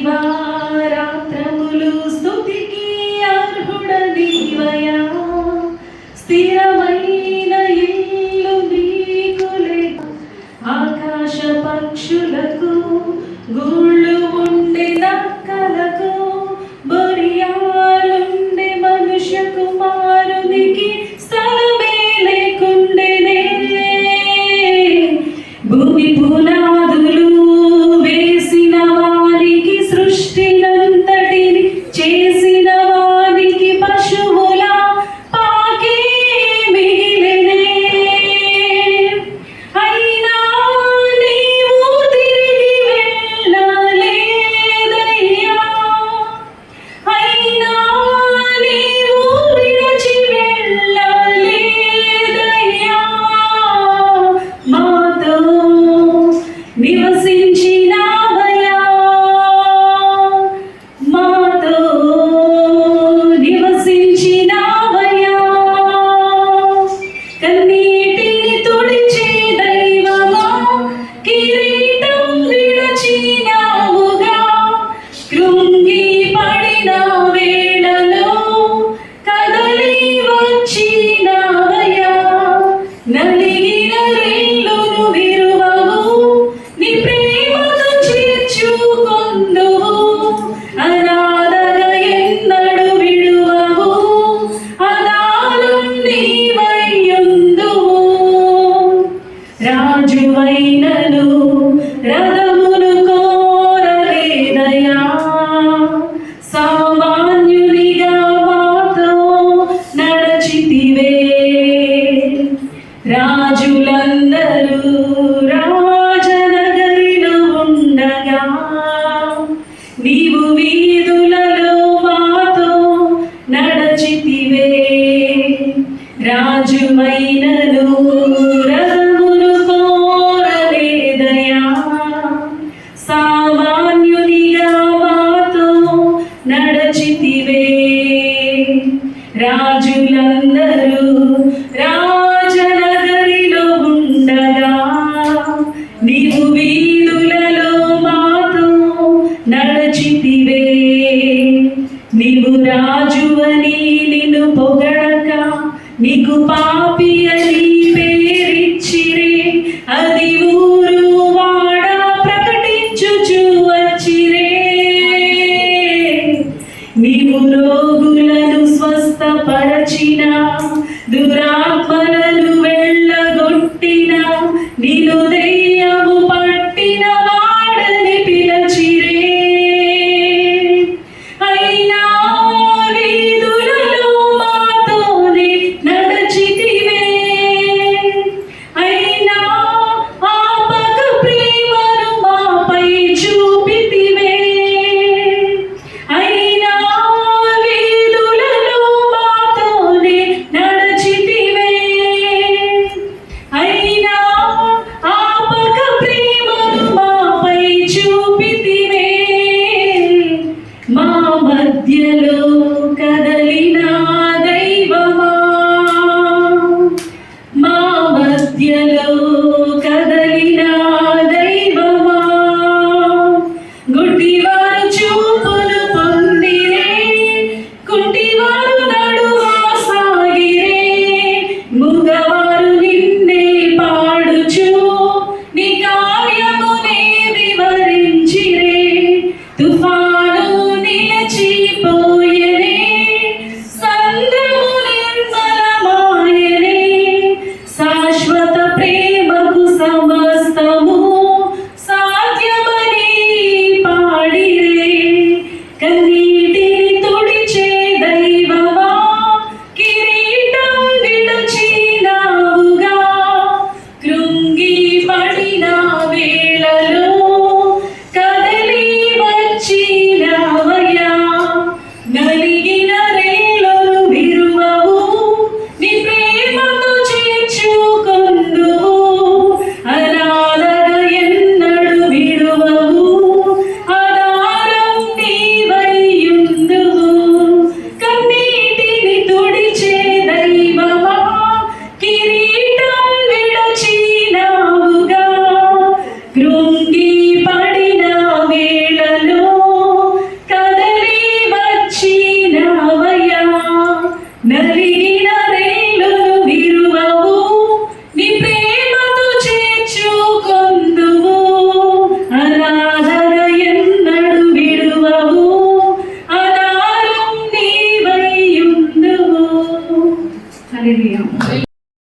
దివారాత్రములు స్తుతికి అర్హుడ నీవయా. స్థిరమైన ఇల్లు నీకులే, ఆకాశ పక్షులకు గూళ్ళు ఉండే, నక్కలకు బొరియాలుండే, మనుష్య కుమారునికి స్థలమే లేకుండెనే. భూమి పునాదులు వేసిన వానికి, సృష్టినంతటిని చేసిన వానికి పశువుల పాకే మిగిలెనే. అయినా నీవు తిరిగి వెళ్ళలేదయ్యా, అయినా నీవు విడిచి వెళ్ళలేదయ్యా. మాతో నివసించినావయ్యా, మాతో నివసించినావయ్యా. కన్నీటిని తుడిచే దైవమా, కిరీటం విడచినావుగా. కృంగి పడిన వేళలో కదలి వచ్చినావయ్యా. నలిగిన రెల్లును విరువవు, నీ ప్రేమతో చేర్చుకొందువు. అనాథగా ఎన్నడు విడువవు, అనాథం నీవైయుందువు. రాజువైనను రథమును కోరలేదయా, సామాన్యునిగా మాతో నడచితివే. రాజులందరూ రాజనగరిలో ఉండగా, నీవు వీధులలో మాతో నడచితివే. రాజువైనను రథమును కోరలేదయా, సామాన్యునిగా మాతో నడచితివే. రాజులందరూ రాజనగరిలో ఉండగా, నీవు వీధులలో మాతో నడచితివే. నీవు రాజువని నిన్ను పొగడక, నీకు పాపి అని పేరిచ్చిరే. అది ఊరు వాడ ప్రకటించుచు వచ్చిరే. నీవు రోగులను స్వస్థపరచిన, దురాత్మలను వెళ్ళగొట్టిన, నిన్ను దెయ్యము పట్టిన వాడని పిలచిరే. అయినా వీధులలో మాతోనే నడచితివే, అయినా ఆపక ప్రేమను మాపై చూపితివే. అయినా వీధులలో మాతోనే నడచితివే, నలిగిన